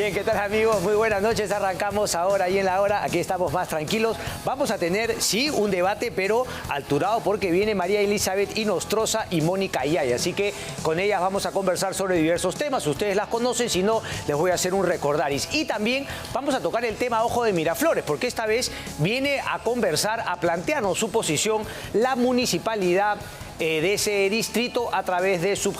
Bien, ¿qué tal amigos? Muy buenas noches. Arrancamos ahora y en la hora. Aquí estamos más tranquilos. Vamos a tener, sí, un debate, pero alturado porque viene María Elizabeth Inostroza y Mónica Ayaya. Así que con ellas vamos a conversar sobre diversos temas. Ustedes las conocen, si no, les voy a hacer un recordaris. Y también vamos a tocar el tema Ojo de Miraflores, porque esta vez viene a conversar, a plantearnos su posición la municipalidad de ese distrito a través de su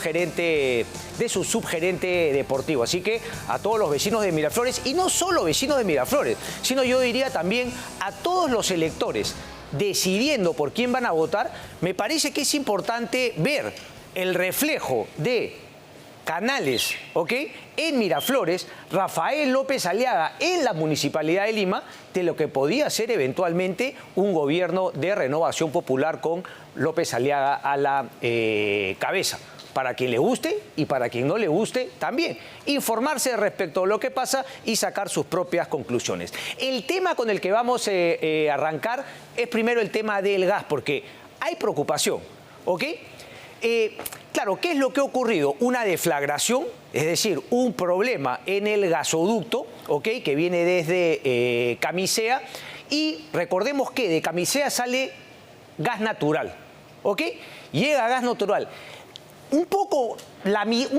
subgerente deportivo. Así que a todos los vecinos de Miraflores, y no solo vecinos de Miraflores, sino yo diría también a todos los electores decidiendo por quién van a votar, me parece que es importante ver el reflejo de Canales, ¿ok?, en Miraflores, Rafael López Aliaga en la Municipalidad de Lima, de lo que podía ser eventualmente un gobierno de renovación popular con López Aliaga a la cabeza. Para quien le guste y para quien no le guste también. Informarse respecto a lo que pasa y sacar sus propias conclusiones. El tema con el que vamos a arrancar es primero el tema del gas, porque hay preocupación, ¿ok? Claro, ¿qué es lo que ha ocurrido? Una deflagración, es decir, un problema en el gasoducto, ¿ok?, que viene desde Camisea, y recordemos que de Camisea sale gas natural, ¿ok? Llega gas natural. Un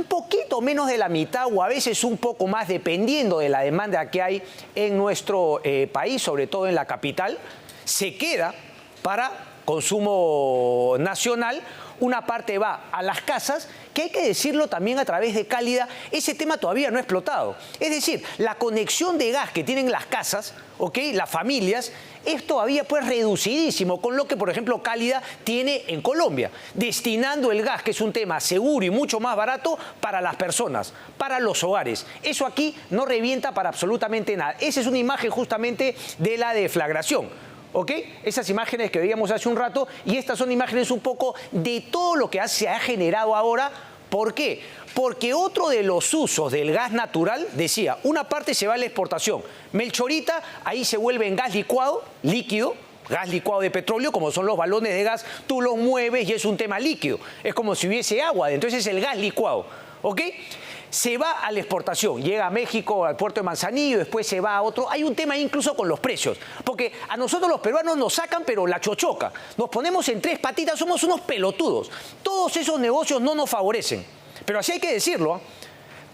poquito menos de la mitad o a veces un poco más, dependiendo de la demanda que hay en nuestro país, sobre todo en la capital, se queda para consumo nacional. Una parte va a las casas, que hay que decirlo también a través de Cálida, ese tema todavía no ha explotado. Es decir, la conexión de gas que tienen las casas, ¿ok?, las familias, es todavía pues reducidísimo con lo que, por ejemplo, Cálida tiene en Colombia, destinando el gas, que es un tema seguro y mucho más barato para las personas, para los hogares. Eso aquí no revienta para absolutamente nada. Esa es una imagen justamente de la deflagración. ¿Ok? Esas imágenes que veíamos hace un rato, y estas son imágenes un poco de todo lo que se ha generado ahora. ¿Por qué? Porque otro de los usos del gas natural, decía, una parte se va a la exportación. Melchorita, ahí se vuelve en gas licuado, líquido, gas licuado de petróleo, como son los balones de gas, tú los mueves y es un tema líquido. Es como si hubiese agua, entonces es el gas licuado, ¿ok? Se va a la exportación, llega a México, al puerto de Manzanillo, después se va a otro. Hay un tema incluso con los precios, porque a nosotros los peruanos nos sacan, pero la chochoca. Nos ponemos en tres patitas, somos unos pelotudos. Todos esos negocios no nos favorecen, pero así hay que decirlo, ¿eh?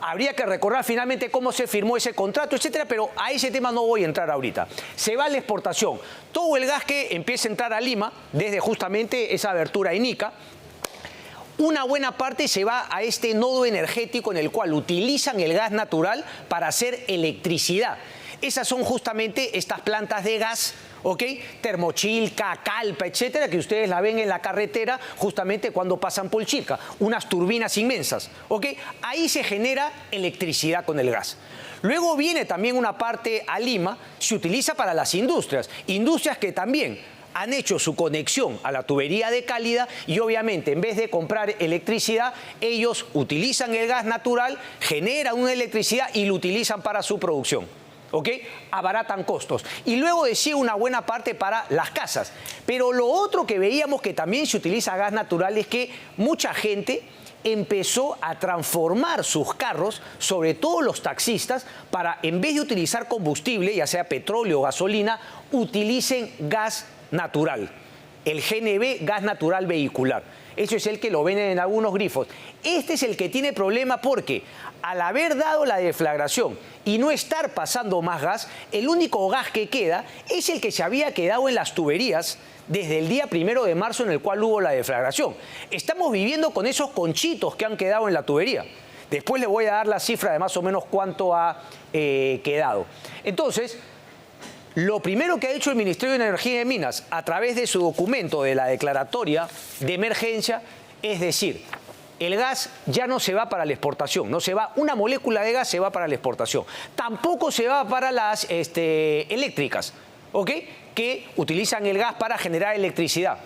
Habría que recordar finalmente cómo se firmó ese contrato, etcétera, pero a ese tema no voy a entrar ahorita. Se va a la exportación. Todo el gas que empieza a entrar a Lima, desde justamente esa abertura en Ica, una buena parte se va a este nodo energético en el cual utilizan el gas natural para hacer electricidad. Esas son justamente estas plantas de gas, ¿ok? Termochilca, Calpa, etcétera, que ustedes la ven en la carretera justamente cuando pasan por Chilca. Unas turbinas inmensas, ¿ok? Ahí se genera electricidad con el gas. Luego viene también una parte a Lima, se utiliza para las industrias. Industrias que también han hecho su conexión a la tubería de Cálida y obviamente en vez de comprar electricidad, ellos utilizan el gas natural, generan una electricidad y lo utilizan para su producción, ¿ok? Abaratan costos. Y luego decía una buena parte para las casas. Pero lo otro que veíamos que también se utiliza gas natural es que mucha gente empezó a transformar sus carros, sobre todo los taxistas, para en vez de utilizar combustible, ya sea petróleo o gasolina, utilicen gas natural, el GNV, gas natural vehicular. Eso es el que lo venden en algunos grifos. Este es el que tiene problema porque al haber dado la deflagración y no estar pasando más gas, el único gas que queda es el que se había quedado en las tuberías desde el día 1 de marzo en el cual hubo la deflagración. Estamos viviendo con esos conchitos que han quedado en la tubería. Después les voy a dar la cifra de más o menos cuánto ha quedado. Entonces, lo primero que ha hecho el Ministerio de Energía y Minas a través de su documento de la declaratoria de emergencia es decir, el gas ya no se va para la exportación, no se va, una molécula de gas se va para la exportación. Tampoco se va para las eléctricas, ¿ok?, que utilizan el gas para generar electricidad.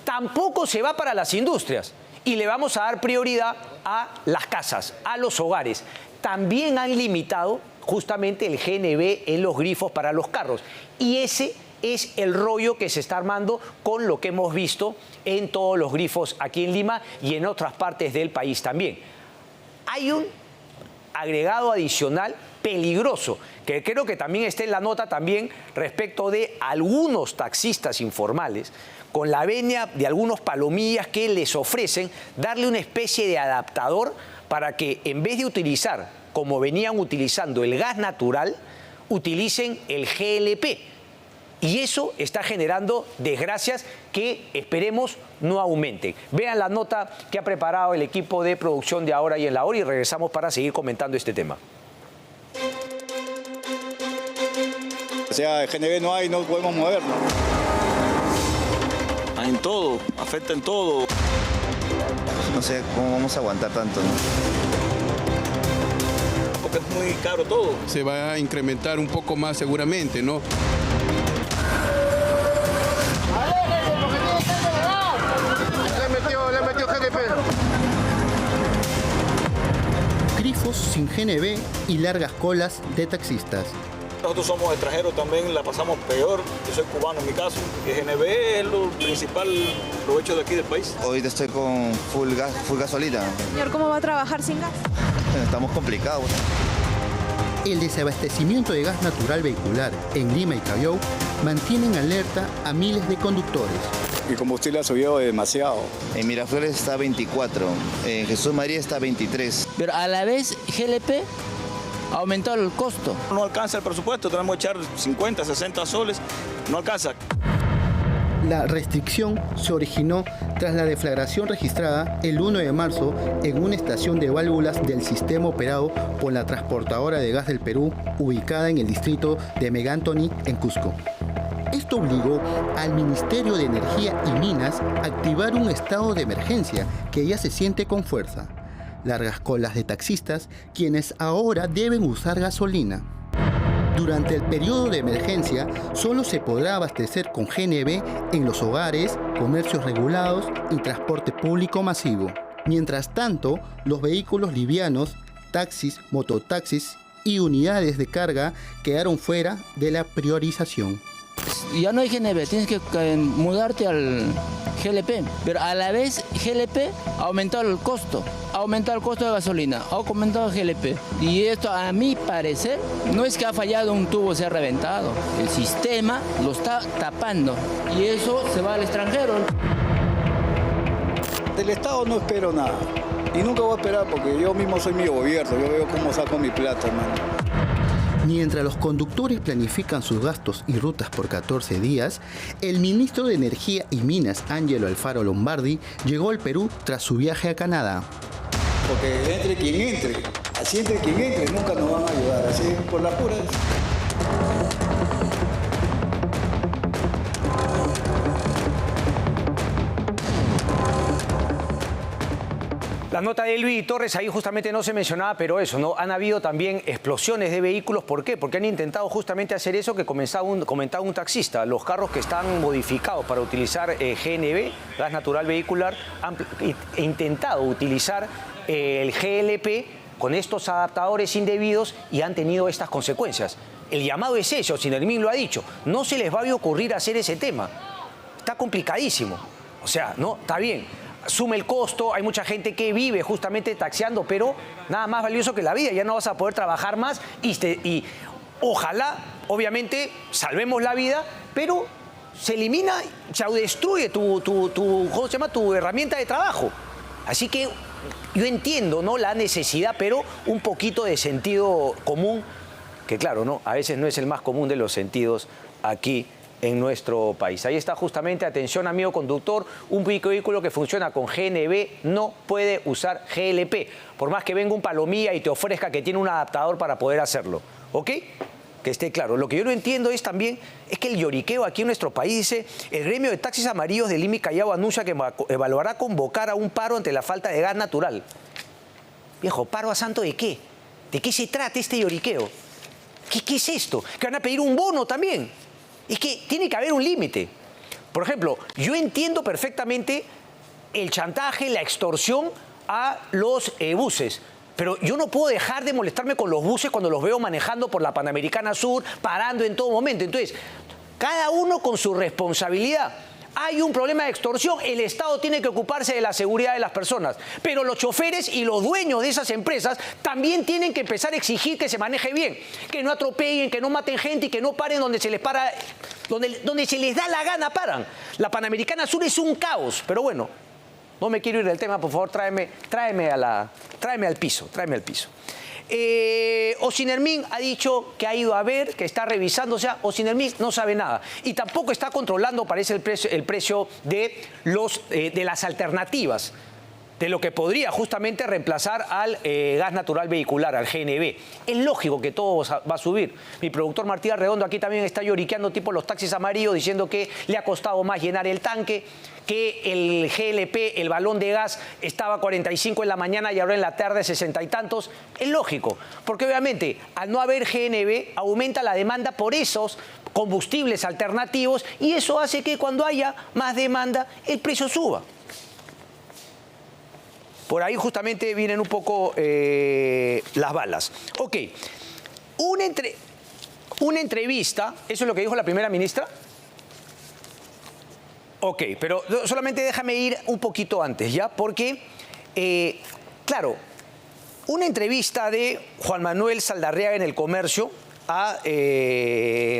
Tampoco se va para las industrias y le vamos a dar prioridad a las casas, a los hogares. También han limitado justamente el GNV en los grifos para los carros. Y ese es el rollo que se está armando con lo que hemos visto en todos los grifos aquí en Lima y en otras partes del país también. Hay un agregado adicional peligroso, que creo que también está en la nota también respecto de algunos taxistas informales, con la venia de algunos palomillas que les ofrecen darle una especie de adaptador para que en vez de utilizar, como venían utilizando el gas natural, utilicen el GLP. Y eso está generando desgracias que esperemos no aumenten. Vean la nota que ha preparado el equipo de producción de Ahora y en la Hora y regresamos para seguir comentando este tema. O sea, el GNV no hay, no podemos movernos. En todo, afecta en todo. No sé cómo vamos a aguantar tanto, ¿no? Porque es muy caro todo. Se va a incrementar un poco más seguramente, ¿no? Le metió GNP. Grifos sin GNV y largas colas de taxistas. Nosotros somos extranjeros, también la pasamos peor. Yo soy cubano en mi caso. El GNV es lo principal provecho de aquí del país. Ahorita estoy con full gasolina. Señor, ¿cómo va a trabajar sin gas? Estamos complicados. El desabastecimiento de gas natural vehicular en Lima y Callao mantienen alerta a miles de conductores. El combustible ha subido demasiado. En Miraflores está a 24, en Jesús María está a 23. Pero a la vez GLP aumentó el costo. No alcanza el presupuesto, tenemos que echar 50, 60 soles, no alcanza. La restricción se originó tras la deflagración registrada el 1 de marzo en una estación de válvulas del sistema operado por la transportadora de gas del Perú, ubicada en el distrito de Megantoni, en Cusco. Esto obligó al Ministerio de Energía y Minas a activar un estado de emergencia que ya se siente con fuerza. Largas colas de taxistas, quienes ahora deben usar gasolina. Durante el periodo de emergencia, solo se podrá abastecer con GNV en los hogares, comercios regulados y transporte público masivo. Mientras tanto, los vehículos livianos, taxis, mototaxis y unidades de carga quedaron fuera de la priorización. Ya no hay GNV, tienes que mudarte al GLP. Pero a la vez GLP aumentó el costo de gasolina, ha aumentado el GLP. Y esto, a mi parecer, no es que ha fallado un tubo, se ha reventado. El sistema lo está tapando y eso se va al extranjero. Del Estado no espero nada. Y nunca voy a esperar porque yo mismo soy mi gobierno. Yo veo cómo saco mi plata, hermano. Mientras los conductores planifican sus gastos y rutas por 14 días, el ministro de Energía y Minas, Ángelo Alfaro Lombardi, llegó al Perú tras su viaje a Canadá. Porque entre quien entre, así entre quien entre, nunca nos van a ayudar, así por la pura. La nota de Luis Torres, ahí justamente no se mencionaba, pero eso, ¿no? Han habido también explosiones de vehículos. ¿Por qué? Porque han intentado justamente hacer eso que comentaba un taxista. Los carros que están modificados para utilizar GNV, gas natural vehicular, han intentado utilizar el GLP con estos adaptadores indebidos y han tenido estas consecuencias. El llamado es eso, Sinermin lo ha dicho. No se les va a ocurrir hacer ese tema. Está complicadísimo. O sea, no, está bien. Asume el costo, hay mucha gente que vive justamente taxiando, pero nada más valioso que la vida, ya no vas a poder trabajar más y ojalá, obviamente, salvemos la vida, pero se elimina, se destruye ¿cómo se llama? Tu herramienta de trabajo. Así que yo entiendo, ¿no?, la necesidad, pero un poquito de sentido común, que claro, ¿no?, a veces no es el más común de los sentidos aquí en nuestro país. Ahí está justamente, atención amigo conductor, un vehículo que funciona con GNV no puede usar GLP, por más que venga un palomilla y te ofrezca que tiene un adaptador para poder hacerlo, ¿ok? Que esté claro. Lo que yo no entiendo es también, es que el lloriqueo aquí en nuestro país dice, el gremio de taxis amarillos de Lima y Callao anuncia que evaluará convocar a un paro ante la falta de gas natural. Viejo, ¿paro a santo de qué? ¿De qué se trata este lloriqueo? ¿Qué es esto? ¿Que van a pedir un bono también? Es que tiene que haber un límite. Por ejemplo, yo entiendo perfectamente el chantaje, la extorsión a los buses, pero yo no puedo dejar de molestarme con los buses cuando los veo manejando por la Panamericana Sur, parando en todo momento. Entonces, cada uno con su responsabilidad. hay un problema de extorsión, el Estado tiene que ocuparse de la seguridad de las personas. Pero los choferes y los dueños de esas empresas también tienen que empezar a exigir que se maneje bien, que no atropellen, que no maten gente y que no paren donde se les para, donde se les da la gana paran. La Panamericana Sur es un caos, pero bueno, no me quiero ir del tema, por favor, tráeme al piso. Osinermin ha dicho que ha ido a ver, que está revisando, o sea, Osinermin no sabe nada y tampoco está controlando, parece, el precio de las alternativas, de lo que podría justamente reemplazar al gas natural vehicular, al GNV. Es lógico que todo va a subir. Mi productor Martí Arredondo aquí también está lloriqueando tipo los taxis amarillos, diciendo que le ha costado más llenar el tanque, que el GLP, el balón de gas, estaba a 45 en la mañana y ahora en la tarde 60 y tantos. Es lógico, porque obviamente al no haber GNV aumenta la demanda por esos combustibles alternativos y eso hace que cuando haya más demanda el precio suba. Por ahí justamente vienen un poco las balas. Ok, una entrevista, ¿eso es lo que dijo la primera ministra? Ok, pero solamente déjame ir un poquito antes, ¿ya? Porque, claro, una entrevista de Juan Manuel Saldarriaga en El Comercio a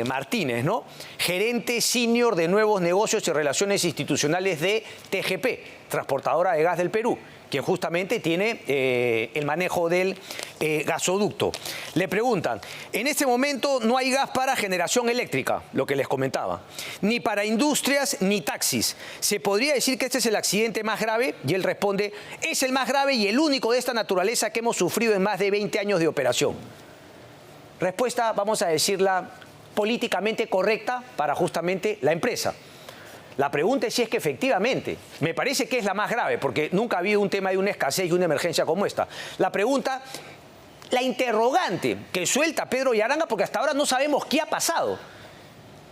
Martínez, ¿no? Gerente senior de nuevos negocios y relaciones institucionales de TGP, transportadora de gas del Perú, quien justamente tiene el manejo del gasoducto. Le preguntan, en este momento no hay gas para generación eléctrica, lo que les comentaba, ni para industrias ni taxis. ¿Se podría decir que este es el accidente más grave? Y él responde, es el más grave y el único de esta naturaleza que hemos sufrido en más de 20 años de operación. Respuesta, vamos a decirla, políticamente correcta para justamente la empresa. La pregunta es si es que efectivamente, me parece que es la más grave, porque nunca ha habido un tema de una escasez y una emergencia como esta. La pregunta, la interrogante que suelta Pedro Yaranga, porque hasta ahora no sabemos qué ha pasado.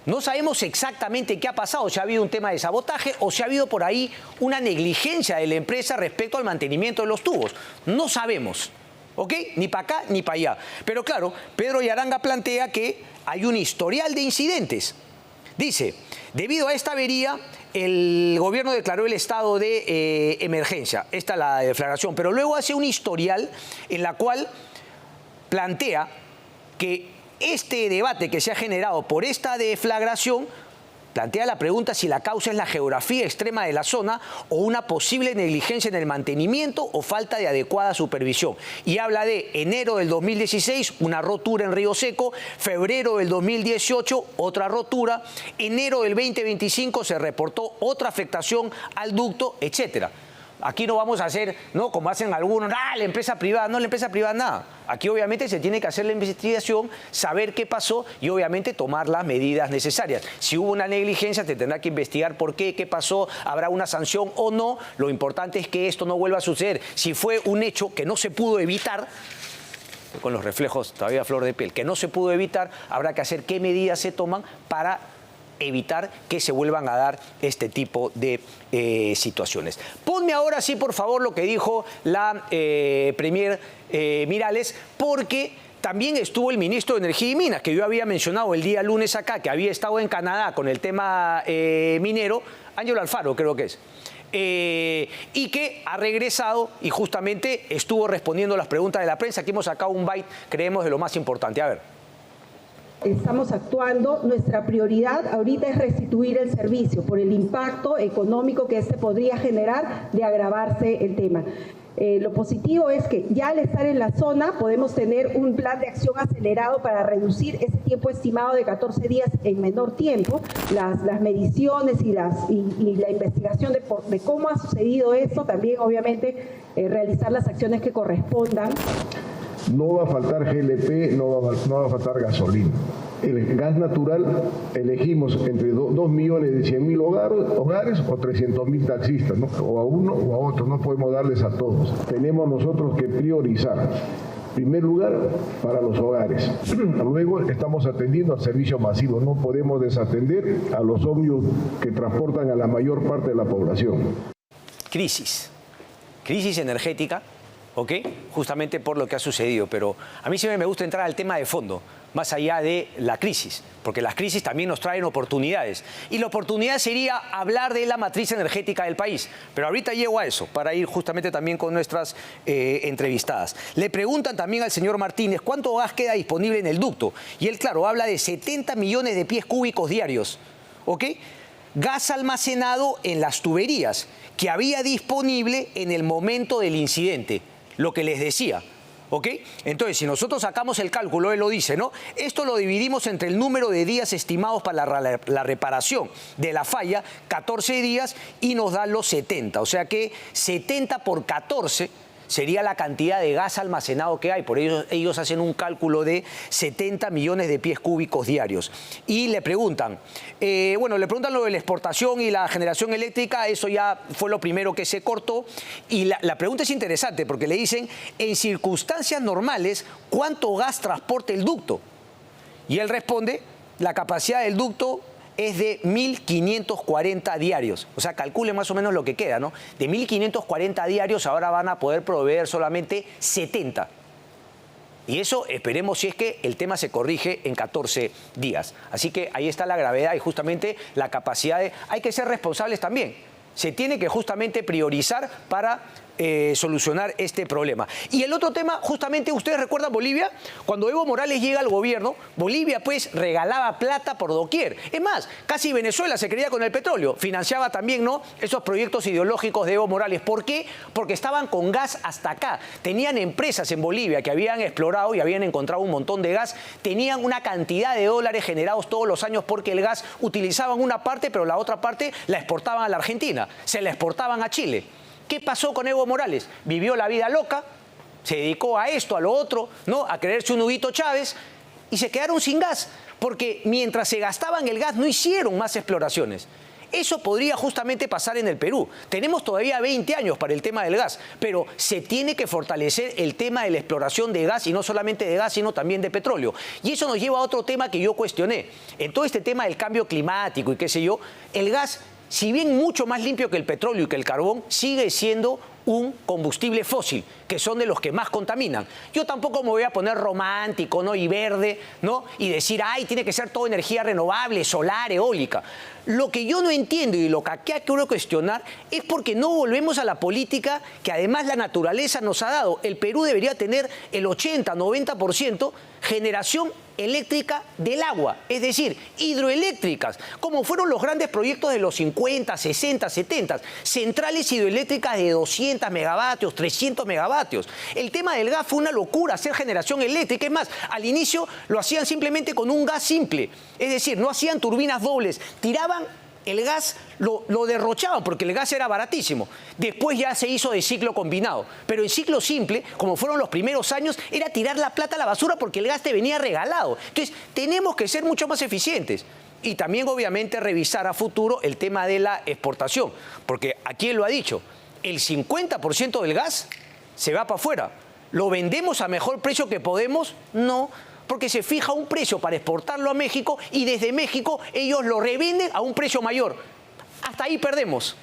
No sabemos exactamente qué ha pasado, si ha habido un tema de sabotaje o si ha habido por ahí una negligencia de la empresa respecto al mantenimiento de los tubos. No sabemos, ¿ok? Ni para acá ni para allá. Pero claro, Pedro Yaranga plantea que hay un historial de incidentes. Dice, debido a esta avería, el gobierno declaró el estado de emergencia. Esta es la declaración, pero luego hace un historial en la cual plantea que este debate que se ha generado por esta deflagración plantea la pregunta si la causa es la geografía extrema de la zona o una posible negligencia en el mantenimiento o falta de adecuada supervisión. Y habla de enero del 2016, una rotura en Río Seco, febrero del 2018, otra rotura, enero del 2025 se reportó otra afectación al ducto, etcétera. Aquí no vamos a hacer, ¿no?, como hacen algunos, la empresa privada, no, la empresa privada nada. Aquí obviamente se tiene que hacer la investigación, saber qué pasó y obviamente tomar las medidas necesarias. Si hubo una negligencia, te tendrá que investigar por qué, qué pasó, habrá una sanción o no. Lo importante es que esto no vuelva a suceder. Si fue un hecho que no se pudo evitar, con los reflejos todavía a flor de piel, que no se pudo evitar, habrá que hacer qué medidas se toman para evitar que se vuelvan a dar este tipo de situaciones. Ponme ahora sí, por favor, lo que dijo la Premier Miralles, porque también estuvo el ministro de Energía y Minas, que yo había mencionado el día lunes acá, que había estado en Canadá con el tema minero, Ángelo Alfaro creo que es, y que ha regresado y justamente estuvo respondiendo las preguntas de la prensa. Aquí hemos sacado un byte, creemos, de lo más importante. A ver. Estamos actuando, nuestra prioridad ahorita es restituir el servicio por el impacto económico que este podría generar de agravarse el tema. Lo positivo es que ya al estar en la zona podemos tener un plan de acción acelerado para reducir ese tiempo estimado de 14 días en menor tiempo. Las mediciones y la investigación de cómo ha sucedido esto, también obviamente realizar las acciones que correspondan. No va a faltar GLP, no va a faltar gasolina. El gas natural elegimos entre 2.100.000 hogares o 300.000 taxistas, ¿no? O a uno o a otro, no podemos darles a todos. Tenemos nosotros que priorizar. En primer lugar, para los hogares. Luego estamos atendiendo al servicio masivo. No podemos desatender a los ómnibus que transportan a la mayor parte de la población. Crisis energética, ¿ok? Justamente por lo que ha sucedido. Pero a mí siempre me gusta entrar al tema de fondo, más allá de la crisis, porque las crisis también nos traen oportunidades. Y la oportunidad sería hablar de la matriz energética del país. Pero ahorita llego a eso, para ir justamente también con nuestras entrevistadas. Le preguntan también al señor Martínez cuánto gas queda disponible en el ducto. Y él, claro, habla de 70 millones de pies cúbicos diarios, ¿ok? Gas almacenado en las tuberías que había disponible en el momento del incidente, lo que les decía. ¿Ok? Entonces, si nosotros sacamos el cálculo, él lo dice, ¿no? Esto lo dividimos entre el número de días estimados para la reparación de la falla, 14 días, y nos da los 70. O sea que 70 por 14 sería la cantidad de gas almacenado que hay. Por ello, ellos hacen un cálculo de 70 millones de pies cúbicos diarios. Y le preguntan, le preguntan lo de la exportación y la generación eléctrica, eso ya fue lo primero que se cortó. Y la pregunta es interesante porque le dicen, en circunstancias normales, ¿cuánto gas transporta el ducto? Y él responde, la capacidad del ducto es de 1.540 diarios. O sea, calcule más o menos lo que queda, ¿no? De 1.540 diarios ahora van a poder proveer solamente 70. Y eso esperemos si es que el tema se corrige en 14 días. Así que ahí está la gravedad y justamente la capacidad de... Hay que ser responsables también. Se tiene que justamente priorizar para solucionar este problema. Y el otro tema, justamente, ¿ustedes recuerdan Bolivia? Cuando Evo Morales llega al gobierno, Bolivia pues regalaba plata por doquier. Es más, casi Venezuela se creía con el petróleo. Financiaba también, ¿no?, esos proyectos ideológicos de Evo Morales. ¿Por qué? Porque estaban con gas hasta acá. Tenían empresas en Bolivia que habían explorado y habían encontrado un montón de gas. Tenían una cantidad de dólares generados todos los años porque el gas utilizaban una parte, pero la otra parte la exportaban a la Argentina. Se la exportaban a Chile. ¿Qué pasó con Evo Morales? Vivió la vida loca, se dedicó a esto, a lo otro, ¿no?, a creerse un Huguito Chávez, y se quedaron sin gas, porque mientras se gastaban el gas no hicieron más exploraciones. Eso podría justamente pasar en el Perú. Tenemos todavía 20 años para el tema del gas, pero se tiene que fortalecer el tema de la exploración de gas, y no solamente de gas, sino también de petróleo. Y eso nos lleva a otro tema que yo cuestioné. En todo este tema del cambio climático y qué sé yo, el gas, si bien mucho más limpio que el petróleo y que el carbón, sigue siendo un combustible fósil, que son de los que más contaminan. Yo tampoco me voy a poner romántico, ¿no?, y verde, ¿no?, y decir, ay, tiene que ser toda energía renovable, solar, eólica. Lo que yo no entiendo y lo que aquí quiero cuestionar es porque no volvemos a la política que además la naturaleza nos ha dado. El Perú debería tener el 80-90% generación eléctrica del agua, es decir, hidroeléctricas, como fueron los grandes proyectos de los 50, 60, 70, centrales hidroeléctricas de 200 megavatios, 300 megavatios. El tema del gas fue una locura, hacer generación eléctrica. Es más, al inicio lo hacían simplemente con un gas simple, es decir, no hacían turbinas dobles, tiraban el gas, lo derrochaban porque el gas era baratísimo. Después ya se hizo de ciclo combinado. Pero en ciclo simple, como fueron los primeros años, era tirar la plata a la basura porque el gas te venía regalado. Entonces, tenemos que ser mucho más eficientes. Y también, obviamente, revisar a futuro el tema de la exportación. Porque aquí él lo ha dicho, el 50% del gas se va para afuera. ¿Lo vendemos a mejor precio que podemos? No, porque se fija un precio para exportarlo a México y desde México ellos lo revenden a un precio mayor. Hasta ahí perdemos.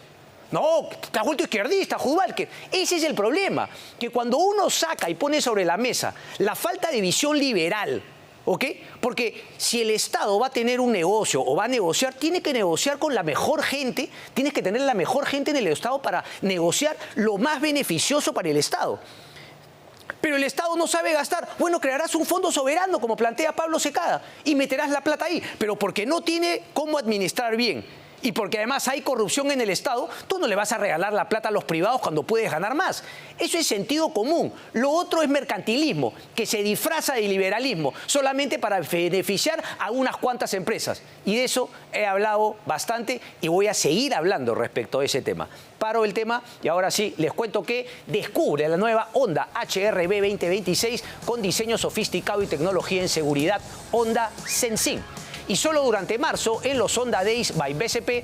No, te has vuelto izquierdista, Judvalque. Ese es el problema, que cuando uno saca y pone sobre la mesa la falta de visión liberal, ¿ok? Porque si el Estado va a tener un negocio o va a negociar, tiene que negociar con la mejor gente, tienes que tener la mejor gente en el Estado para negociar lo más beneficioso para el Estado. Pero el Estado no sabe gastar. Bueno, crearás un fondo soberano, como plantea Pablo Secada, y meterás la plata ahí. Pero porque no tiene cómo administrar bien y porque además hay corrupción en el Estado, tú no le vas a regalar la plata a los privados cuando puedes ganar más. Eso es sentido común. Lo otro es mercantilismo, que se disfraza de liberalismo solamente para beneficiar a unas cuantas empresas. Y de eso he hablado bastante y voy a seguir hablando respecto a ese tema. Paro el tema y ahora sí les cuento que descubre la nueva Honda HR-V 2026 con diseño sofisticado y tecnología en seguridad Honda Sensing. Y solo durante marzo, en los Honda Days by BCP,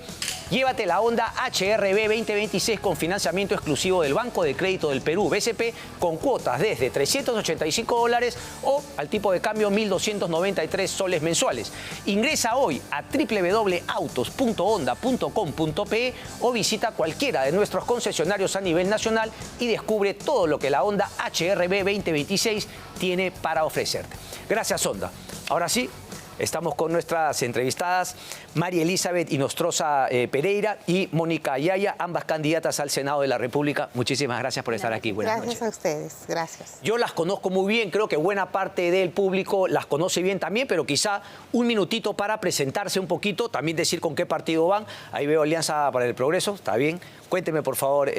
llévate la Honda HR-V 2026 con financiamiento exclusivo del Banco de Crédito del Perú, BCP, con cuotas desde $385 o al tipo de cambio 1.293 soles mensuales. Ingresa hoy a www.autos.honda.com.pe o visita cualquiera de nuestros concesionarios a nivel nacional y descubre todo lo que la Honda HR-V 2026 tiene para ofrecerte. Gracias, Honda. Ahora sí, estamos con nuestras entrevistadas, María Elizabeth Inostroza Pereira y Mónica Ayaya, ambas candidatas al Senado de la República. Muchísimas gracias por estar aquí. Buenas noches. Gracias a ustedes, gracias. Yo las conozco muy bien, creo que buena parte del público las conoce bien también, pero quizá un minutito para presentarse un poquito, también decir con qué partido van. Ahí veo Alianza para el Progreso, está bien. Cuénteme, por favor,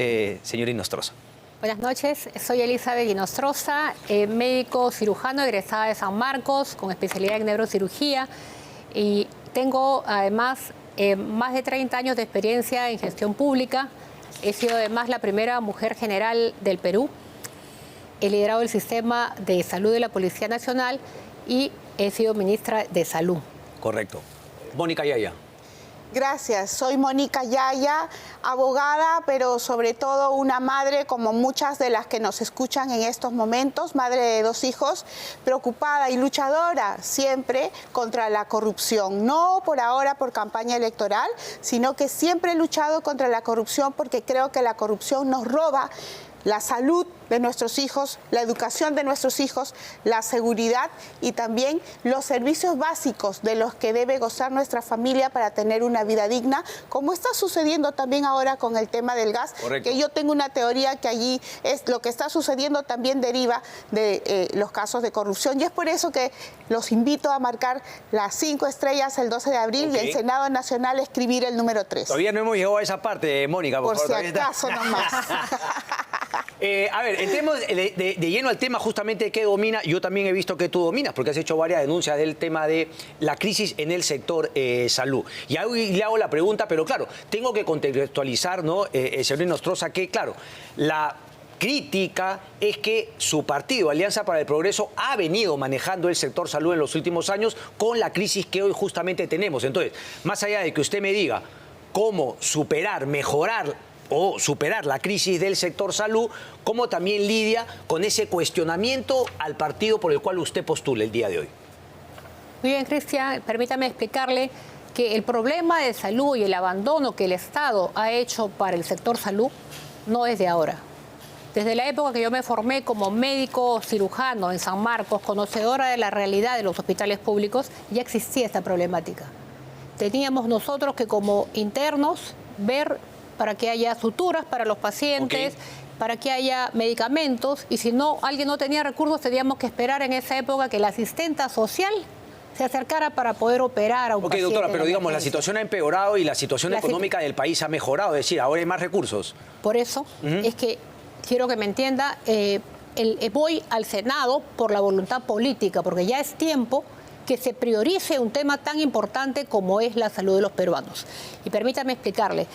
señora Inostroza. Buenas noches, soy Elizabeth Inostroza, médico cirujano egresada de San Marcos con especialidad en neurocirugía y tengo además más de 30 años de experiencia en gestión pública. He sido además la primera mujer general del Perú. He liderado el sistema de salud de la Policía Nacional y he sido ministra de Salud. Correcto. Mónica Ayaya. Gracias, soy Mónica Ayaya, abogada, pero sobre todo una madre, como muchas de las que nos escuchan en estos momentos, madre de 2 hijos, preocupada y luchadora siempre contra la corrupción. No por ahora por campaña electoral, sino que siempre he luchado contra la corrupción porque creo que la corrupción nos roba la salud de nuestros hijos, la educación de nuestros hijos, la seguridad y también los servicios básicos de los que debe gozar nuestra familia para tener una vida digna, como está sucediendo también ahora con el tema del gas. Correcto. Que yo tengo una teoría que allí es lo que está sucediendo también deriva de los casos de corrupción y es por eso que los invito a marcar las 5 estrellas el 12 de abril y el Senado Nacional escribir el número 3. Todavía no hemos llegado a esa parte, Mónica. Por si acaso nomás. A ver, entremos de lleno al tema justamente de qué domina. Yo también he visto que tú dominas, porque has hecho varias denuncias del tema de la crisis en el sector salud. Y ahí le hago la pregunta, pero claro, tengo que contextualizar, ¿no, señor Inostroza, que claro, la crítica es que su partido, Alianza para el Progreso, ha venido manejando el sector salud en los últimos años con la crisis que hoy justamente tenemos. Entonces, más allá de que usted me diga cómo superar, mejorar o superar la crisis del sector salud, cómo también lidia con ese cuestionamiento al partido por el cual usted postula el día de hoy. Muy bien, Cristian, permítame explicarle que el problema de salud y el abandono que el Estado ha hecho para el sector salud no es de ahora. Desde la época que yo me formé como médico cirujano en San Marcos, conocedora de la realidad de los hospitales públicos, ya existía esta problemática. Teníamos nosotros que como internos ver para que haya suturas para los pacientes, para que haya medicamentos, y si no, alguien no tenía recursos, teníamos que esperar en esa época que la asistenta social se acercara para poder operar a un paciente. Doctora, pero digamos, la situación ha empeorado y la situación económica del país ha mejorado, es decir, ahora hay más recursos. Por eso es que quiero que me entienda, voy al Senado por la voluntad política, porque ya es tiempo que se priorice un tema tan importante como es la salud de los peruanos. Y permítame explicarle,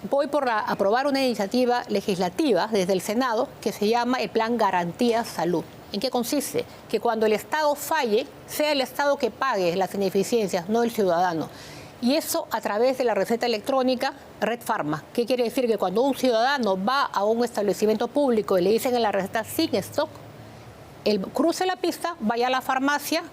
voy por aprobar una iniciativa legislativa desde el Senado que se llama el Plan Garantía Salud. ¿En qué consiste? Que cuando el Estado falle, sea el Estado que pague las ineficiencias, no el ciudadano. Y eso a través de la receta electrónica Red Pharma. ¿Qué quiere decir? Que cuando un ciudadano va a un establecimiento público y le dicen en la receta sin stock, él cruce la pista, vaya a la farmacia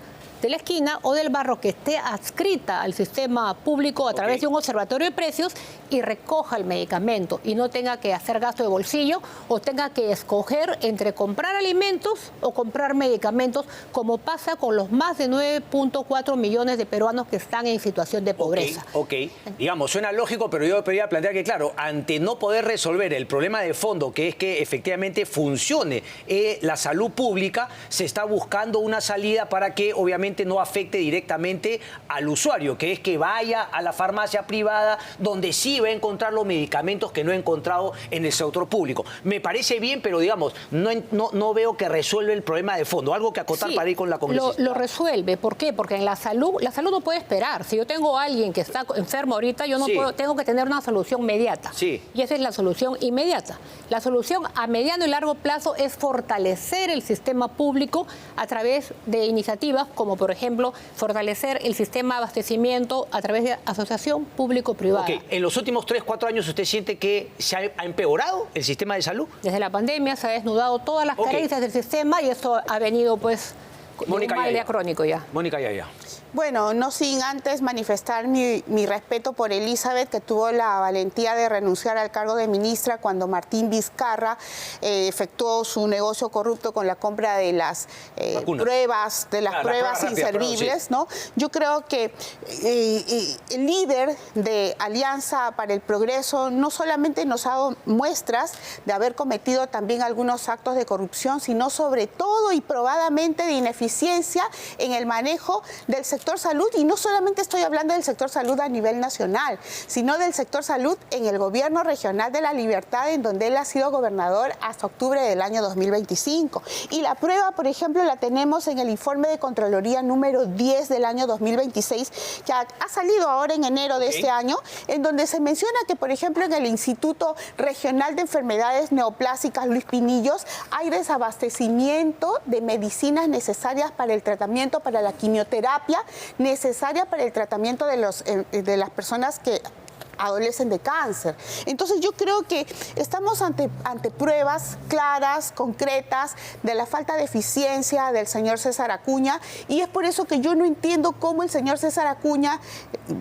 de la esquina o del barrio que esté adscrita al sistema público a través de un observatorio de precios y recoja el medicamento y no tenga que hacer gasto de bolsillo o tenga que escoger entre comprar alimentos o comprar medicamentos, como pasa con los más de 9.4 millones de peruanos que están en situación de pobreza. Digamos, suena lógico, pero yo quería plantear que, claro, ante no poder resolver el problema de fondo, que es que efectivamente funcione la salud pública, se está buscando una salida para que obviamente no afecte directamente al usuario, que es que vaya a la farmacia privada donde sí va a encontrar los medicamentos que no ha encontrado en el sector público. Me parece bien, pero digamos, no veo que resuelve el problema de fondo. Algo que acotar para ir con la congresista. Lo resuelve. ¿Por qué? Porque en la salud no puede esperar. Si yo tengo a alguien que está enfermo ahorita, yo no puedo, tengo que tener una solución inmediata. Y esa es la solución inmediata. La solución a mediano y largo plazo es fortalecer el sistema público a través de iniciativas como como por ejemplo fortalecer el sistema de abastecimiento a través de asociación público-privada. Ok, en los últimos 3, 4 años, ¿usted siente que se ha empeorado el sistema de salud? Desde la pandemia se ha desnudado todas las carencias del sistema y esto ha venido pues Mónica un mal Yaya. crónico ya. Mónica Yaya. Bueno, no sin antes manifestar mi respeto por Elizabeth, que tuvo la valentía de renunciar al cargo de ministra cuando Martín Vizcarra efectuó su negocio corrupto con la compra de las pruebas, pruebas inservibles, ¿no? Yo creo que el líder de Alianza para el Progreso no solamente nos ha dado muestras de haber cometido también algunos actos de corrupción, sino sobre todo y probadamente de ineficiencia en el manejo del sector salud, y no solamente estoy hablando del sector salud a nivel nacional, sino del sector salud en el gobierno regional de La Libertad, en donde él ha sido gobernador hasta octubre del año 2025. Y la prueba, por ejemplo, la tenemos en el informe de Contraloría número 10 del año 2026, que ha salido ahora en enero de este año, en donde se menciona que, por ejemplo, en el Instituto Regional de Enfermedades Neoplásicas Luis Pinillos hay desabastecimiento de medicinas necesarias para el tratamiento, para la quimioterapia, necesaria para el tratamiento de las personas que adolecen de cáncer. Entonces yo creo que estamos ante pruebas claras, concretas, de la falta de eficiencia del señor César Acuña, y es por eso que yo no entiendo cómo el señor César Acuña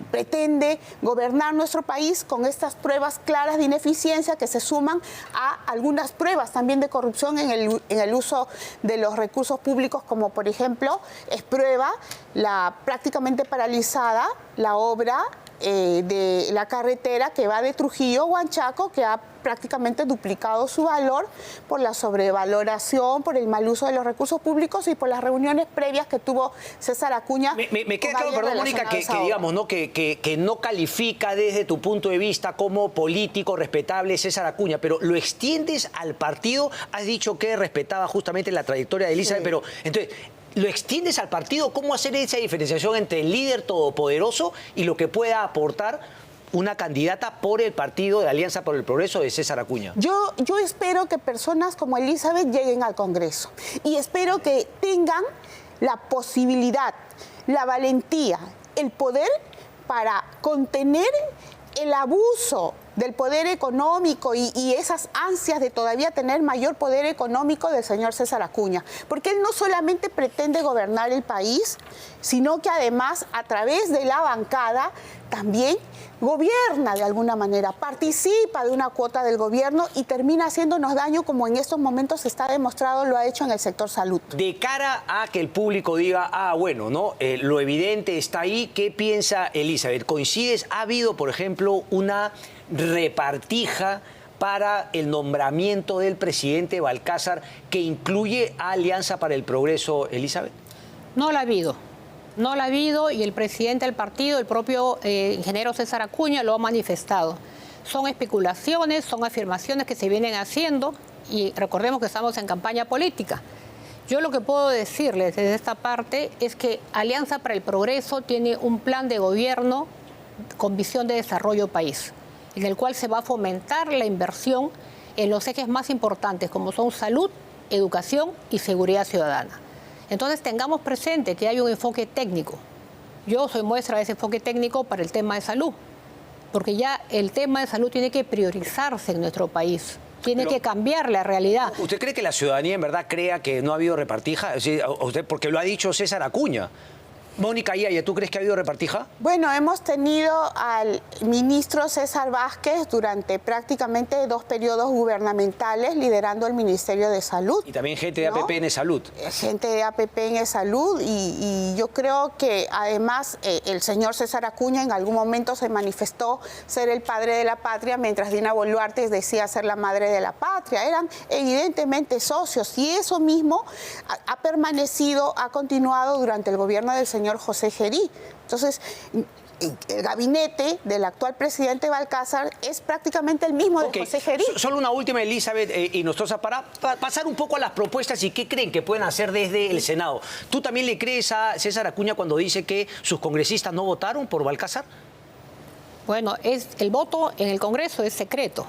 pretende gobernar nuestro país con estas pruebas claras de ineficiencia que se suman a algunas pruebas también de corrupción en el uso de los recursos públicos, como por ejemplo es prueba la prácticamente paralizada la obra de la carretera que va de Trujillo a Huanchaco, que ha prácticamente duplicado su valor por la sobrevaloración, por el mal uso de los recursos públicos y por las reuniones previas que tuvo César Acuña. Me queda claro, perdón, Mónica, que digamos, ¿no? Que no califica desde tu punto de vista como político respetable César Acuña, pero lo extiendes al partido. Has dicho que respetaba justamente la trayectoria de Elizabeth, pero entonces, ¿lo extiendes al partido? ¿Cómo hacer esa diferenciación entre el líder todopoderoso y lo que pueda aportar una candidata por el partido de Alianza por el Progreso de César Acuña? Yo espero que personas como Elizabeth lleguen al Congreso y espero que tengan la posibilidad, la valentía, el poder para contener el abuso del poder económico y esas ansias de todavía tener mayor poder económico del señor César Acuña. Porque él no solamente pretende gobernar el país, sino que además a través de la bancada también gobierna de alguna manera, participa de una cuota del gobierno y termina haciéndonos daño, como en estos momentos está demostrado, lo ha hecho en el sector salud. De cara a que el público diga, bueno, ¿no? Lo evidente está ahí, ¿qué piensa Elizabeth? ¿Coincides? ¿Ha habido, por ejemplo, una repartija para el nombramiento del presidente Balcázar que incluye a Alianza para el Progreso, Elizabeth? No la ha habido. No la ha habido, y el presidente del partido, el propio ingeniero César Acuña, lo ha manifestado. Son especulaciones, son afirmaciones que se vienen haciendo, y recordemos que estamos en campaña política. Yo lo que puedo decirles desde esta parte es que Alianza para el Progreso tiene un plan de gobierno con visión de desarrollo país, en el cual se va a fomentar la inversión en los ejes más importantes, como son salud, educación y seguridad ciudadana. Entonces tengamos presente que hay un enfoque técnico. Yo soy muestra de ese enfoque técnico para el tema de salud, porque ya el tema de salud tiene que priorizarse en nuestro país. Tiene que cambiar la realidad. ¿Usted cree que la ciudadanía en verdad crea que no ha habido repartija? Es decir, usted, porque lo ha dicho César Acuña. Mónica Yaya, ¿tú crees que ha habido repartija? Bueno, hemos tenido al ministro César Vázquez durante prácticamente 2 periodos gubernamentales liderando el Ministerio de Salud. Y también gente de APPN Salud. Gente de APPN Salud, y yo creo que además el señor César Acuña en algún momento se manifestó ser el padre de la patria, mientras Dina Boluarte decía ser la madre de la patria. Eran evidentemente socios, y eso mismo ha permanecido, ha continuado durante el gobierno del señor José Gerí. Entonces, el gabinete del actual presidente Balcázar es prácticamente el mismo de José Gerí. Solo una última, Elizabeth y Nostroza, para pasar un poco a las propuestas y qué creen que pueden hacer desde el Senado. ¿Tú también le crees a César Acuña cuando dice que sus congresistas no votaron por Balcázar? Bueno, el voto en el Congreso es secreto,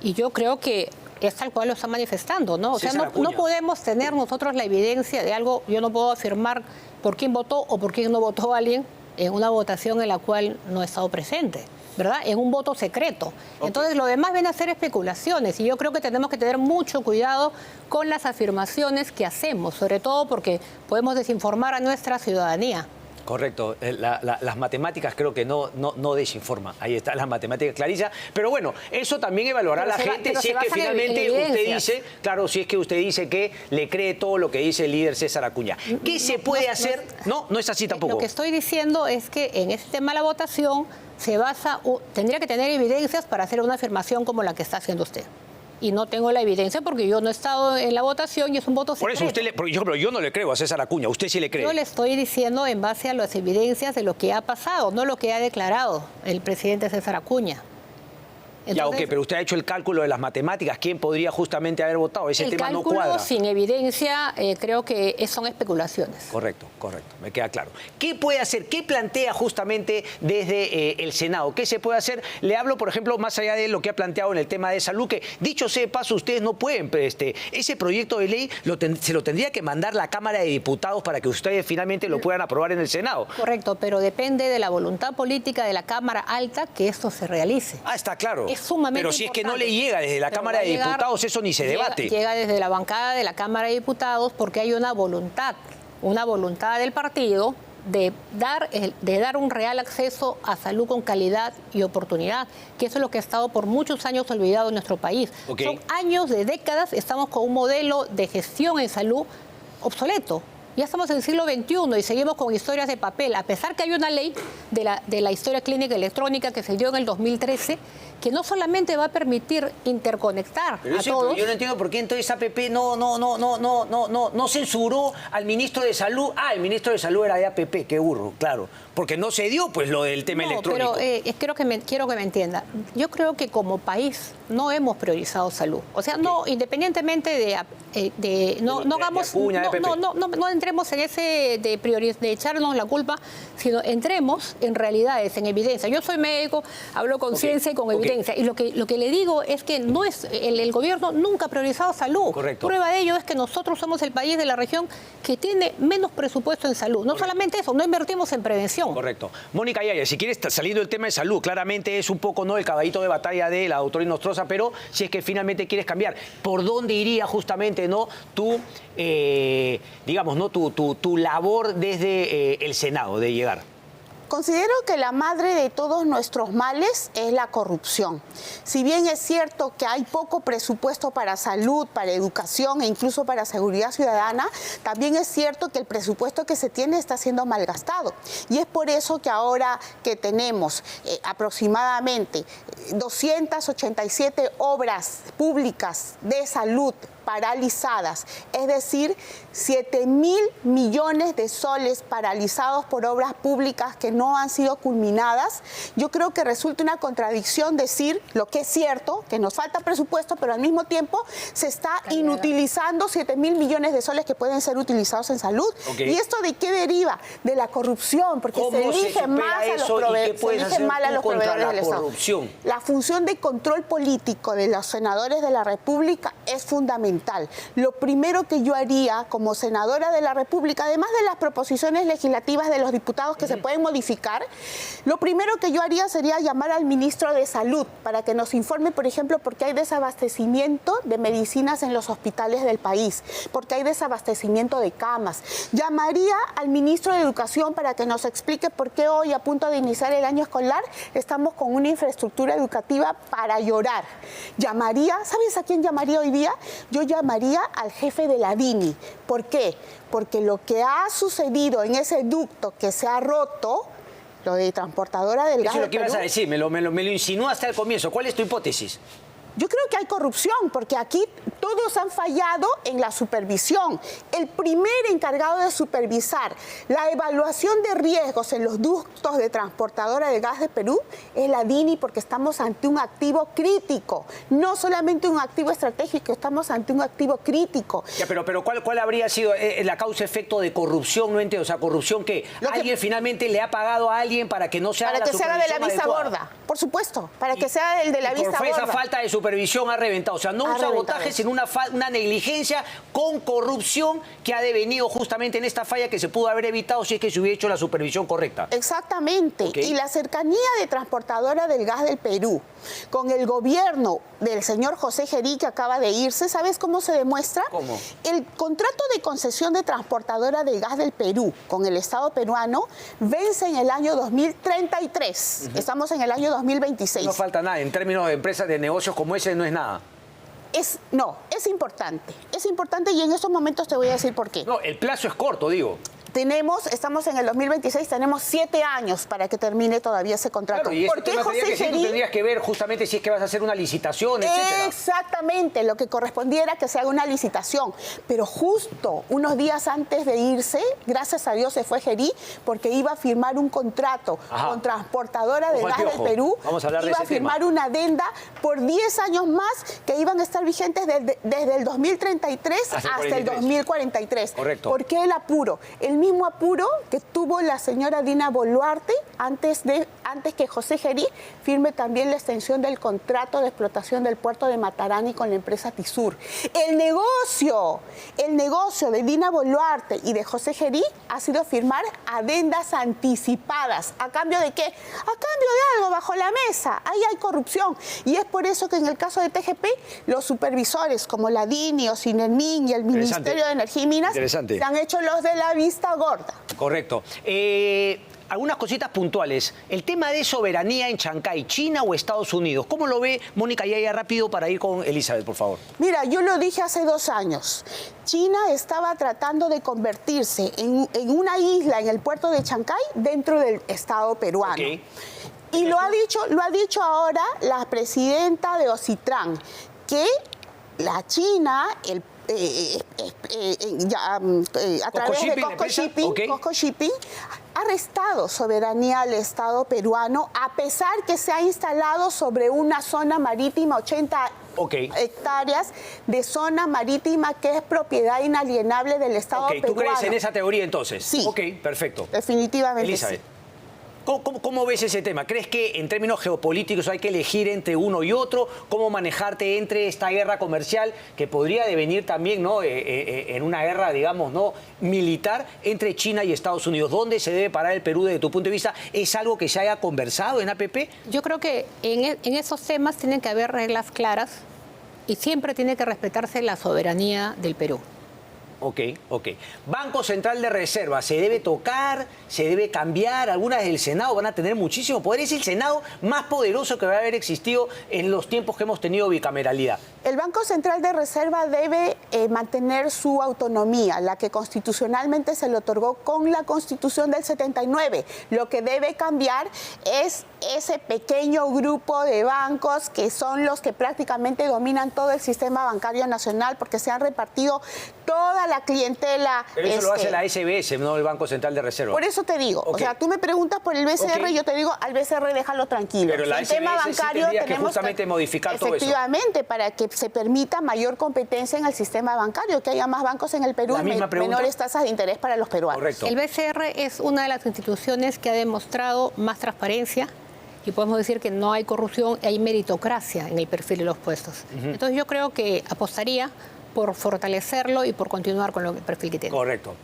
y yo creo que es tal cual lo está manifestando, ¿no? O sea, César no Acuña. podemos tener nosotros la evidencia de algo, yo no puedo afirmar por quién votó o por quién no votó a alguien en una votación en la cual no he estado presente, ¿verdad? En un voto secreto. Entonces, lo demás viene a ser especulaciones y yo creo que tenemos que tener mucho cuidado con las afirmaciones que hacemos, sobre todo porque podemos desinformar a nuestra ciudadanía. Correcto, las matemáticas creo que no desinforman. Ahí está, las matemáticas clarillas. Pero bueno, eso también evaluará la gente si es que finalmente usted dice, claro, si es que usted dice que le cree todo lo que dice el líder César Acuña. ¿Qué se puede hacer? No es así tampoco. Lo que estoy diciendo es que en ese tema de la votación se basa, tendría que tener evidencias para hacer una afirmación como la que está haciendo usted. Y no tengo la evidencia porque yo no he estado en la votación y es un voto secreto. Por eso pero yo no le creo a César Acuña, usted sí le cree. Yo le estoy diciendo en base a las evidencias de lo que ha pasado, no lo que ha declarado el presidente César Acuña. Entonces, ya, ok, pero usted ha hecho el cálculo de las matemáticas. ¿Quién podría justamente haber votado? Ese tema no cuadra. El cálculo sin evidencia creo que son especulaciones. Correcto, me queda claro. ¿Qué puede hacer? ¿Qué plantea justamente desde el Senado? ¿Qué se puede hacer? Le hablo, por ejemplo, más allá de lo que ha planteado en el tema de salud, que dicho sea de paso, ustedes no pueden, ese proyecto de ley se lo tendría que mandar la Cámara de Diputados para que ustedes finalmente lo puedan aprobar en el Senado. Correcto, pero depende de la voluntad política de la Cámara Alta que esto se realice. Ah, está claro. Es sumamente Pero si es que no importante. le llega desde la Cámara de Diputados, eso ni se debate. Llega desde la bancada de la Cámara de Diputados porque hay una voluntad del partido de dar un real acceso a salud con calidad y oportunidad, que eso es lo que ha estado por muchos años olvidado en nuestro país. Okay. Son años, de décadas, estamos con un modelo de gestión en salud obsoleto. Ya estamos en el siglo XXI y seguimos con historias de papel, a pesar que hay una ley de la historia clínica electrónica que se dio en el 2013, que no solamente va a permitir interconectar a todos. Pero yo no entiendo por qué entonces APP no censuró al ministro de Salud. Ah, el ministro de Salud era de APP, qué burro, claro. Porque no se dio pues lo del tema electrónico. Pero quiero que me entienda. Yo creo que como país no hemos priorizado salud. O sea, no, independientemente no entremos en ese de echarnos la culpa, sino entremos en realidades, en evidencia. Yo soy médico, hablo con ciencia y con evidencia. Y lo que le digo es que no es el gobierno nunca ha priorizado salud. Correcto. Prueba de ello es que nosotros somos el país de la región que tiene menos presupuesto en salud. No solamente eso, no invertimos en prevención. Correcto. Mónica Yaya, si quieres, saliendo del tema de salud, claramente es un poco el caballito de batalla de la doctora Inostroza, pero si es que finalmente quieres cambiar, ¿por dónde iría justamente tu labor desde el Senado de llegar? Considero que la madre de todos nuestros males es la corrupción. Si bien es cierto que hay poco presupuesto para salud, para educación e incluso para seguridad ciudadana, también es cierto que el presupuesto que se tiene está siendo malgastado. Y es por eso que ahora que tenemos aproximadamente 287 obras públicas de salud paralizadas, es decir, 7.000 millones de soles paralizados por obras públicas que no han sido culminadas, yo creo que resulta una contradicción decir lo que es cierto, que nos falta presupuesto, pero al mismo tiempo se está inutilizando 7.000 millones de soles que pueden ser utilizados en salud. Okay. ¿Y esto de qué deriva? De la corrupción, porque se elige mal a los proveedores del Estado. La función de control político de los senadores de la República es fundamental. Lo primero que yo haría como senadora de la República, además de las proposiciones legislativas de los diputados que se pueden modificar, lo primero que yo haría sería llamar al ministro de Salud para que nos informe, por ejemplo, por qué hay desabastecimiento de medicinas en los hospitales del país, porque hay desabastecimiento de camas. Llamaría al ministro de Educación para que nos explique por qué hoy, a punto de iniciar el año escolar, estamos con una infraestructura educativa para llorar. Llamaría, ¿sabes a quién llamaría hoy día? Yo llamaría al jefe de la DINI. ¿Por qué? Porque lo que ha sucedido en ese ducto que se ha roto, lo de transportadora del gas. Eso es lo que ibas a Perú, decir, me lo insinuaste al comienzo. ¿Cuál es tu hipótesis? Yo creo que hay corrupción, porque aquí todos han fallado en la supervisión. El primer encargado de supervisar la evaluación de riesgos en los ductos de transportadora de gas de Perú es la DINI, porque estamos ante un activo crítico, no solamente un activo estratégico, estamos ante un activo crítico. Ya, pero ¿cuál habría sido la causa-efecto de corrupción? No entiendo, o sea, corrupción que alguien finalmente le ha pagado a alguien para que no se haga la supervisión de la vista adecuada. gorda, por supuesto, para que sea el de la vista gorda. Esa falta de supervisión ha reventado, o sea, no un sabotaje, sino una negligencia con corrupción que ha devenido justamente en esta falla que se pudo haber evitado si es que se hubiera hecho la supervisión correcta. Exactamente, y la cercanía de Transportadora del Gas del Perú con el gobierno del señor José Gerí, que acaba de irse, ¿sabes cómo se demuestra? ¿Cómo? El contrato de concesión de Transportadora del Gas del Perú con el Estado peruano vence en el año 2033. Estamos en el año 2026. No falta nada, en términos de empresas de negocios como ese no es nada. No, es importante. Es importante y en estos momentos te voy a decir por qué. No, el plazo es corto, digo. Estamos en el 2026, tenemos 7 años para que termine todavía ese contrato. Claro, y ¿Por qué José Gerí? Tú tendrías que ver justamente si es que vas a hacer una licitación, etcétera. Exactamente, lo que correspondiera que se haga una licitación. Pero justo unos días antes de irse, gracias a Dios se fue Gerí, porque iba a firmar un contrato con Transportadora de Gas del Perú. Vamos a hablar de iba ese a firmar tema. una adenda por 10 años más que iban a estar vigentes desde el 2033 hasta el 2043. Correcto. ¿Por qué el apuro? El mismo apuro que tuvo la señora Dina Boluarte antes que José Gerí firme también la extensión del contrato de explotación del puerto de Matarani con la empresa Tisur. El negocio de Dina Boluarte y de José Gerí ha sido firmar adendas anticipadas. ¿A cambio de qué? A cambio de algo bajo la mesa. Ahí hay corrupción. Y es por eso que en el caso de TGP, los supervisores como la DINI o Sinermin y el Ministerio de Energía y Minas se han hecho los de la vista gorda. Correcto. Algunas cositas puntuales. El tema de soberanía en Chancay, ¿China o Estados Unidos? ¿Cómo lo ve Mónica Yaya rápido para ir con Elizabeth, por favor? Mira, yo lo dije hace 2 años. China estaba tratando de convertirse en una isla en el puerto de Chancay dentro del Estado peruano. Okay. Y lo ha dicho ahora la presidenta de Ocitran, que la China, a través de Cosco Shipping, ha restado soberanía al Estado peruano, a pesar que se ha instalado sobre una zona marítima, 80 hectáreas de zona marítima que es propiedad inalienable del Estado peruano. ¿Tú crees en esa teoría entonces? Sí. Ok, perfecto. Definitivamente Elizabeth. Sí. ¿Cómo ves ese tema? ¿Crees que en términos geopolíticos hay que elegir entre uno y otro? ¿Cómo manejarte entre esta guerra comercial que podría devenir también, ¿no? En una guerra, digamos, ¿no? militar entre China y Estados Unidos? ¿Dónde se debe parar el Perú desde tu punto de vista? ¿Es algo que se haya conversado en APP? Yo creo que en esos temas tienen que haber reglas claras y siempre tiene que respetarse la soberanía del Perú. Ok. Banco Central de Reserva, ¿se debe tocar? ¿Se debe cambiar? Algunas del Senado van a tener muchísimo poder. Es el Senado más poderoso que va a haber existido en los tiempos que hemos tenido bicameralidad. El Banco Central de Reserva debe mantener su autonomía, la que constitucionalmente se le otorgó con la Constitución del 79. Lo que debe cambiar es ese pequeño grupo de bancos que son los que prácticamente dominan todo el sistema bancario nacional, porque se han repartido toda la clientela. Pero eso lo hace la SBS, no el Banco Central de Reserva. Por eso te digo, o sea, tú me preguntas por el BCR, yo te digo, al BCR déjalo tranquilo. Pero la SBS tema bancario sí tenemos que justamente modificar todo eso. Efectivamente, para que se permita mayor competencia en el sistema bancario, que haya más bancos en el Perú y menores tasas de interés para los peruanos. Correcto. El BCR es una de las instituciones que ha demostrado más transparencia y podemos decir que no hay corrupción, hay meritocracia en el perfil de los puestos. Entonces yo creo que apostaría por fortalecerlo y por continuar con el perfil que tiene. Correcto.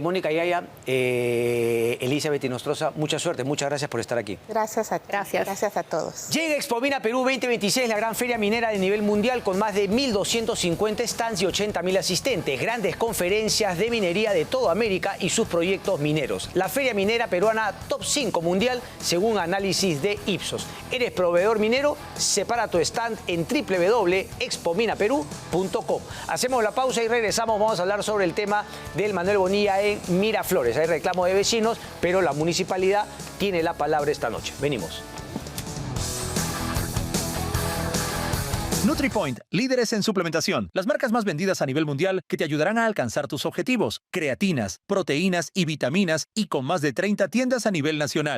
Mónica Yaya, Elizabeth Inostroza, mucha suerte, muchas gracias por estar aquí. Gracias a ti. Gracias a todos. Llega Expomina Perú 2026, la gran feria minera de nivel mundial con más de 1.250 stands y 80.000 asistentes, grandes conferencias de minería de toda América y sus proyectos mineros. La feria minera peruana top 5 mundial según análisis de Ipsos. ¿Eres proveedor minero? Separa tu stand en www.expominaperú.com. Hacemos la pausa y regresamos. Vamos a hablar sobre el tema del Manuel Bonilla en Miraflores. Hay reclamo de vecinos, pero la municipalidad tiene la palabra esta noche. Venimos. NutriPoint, líderes en suplementación. Las marcas más vendidas a nivel mundial que te ayudarán a alcanzar tus objetivos. Creatinas, proteínas y vitaminas y con más de 30 tiendas a nivel nacional.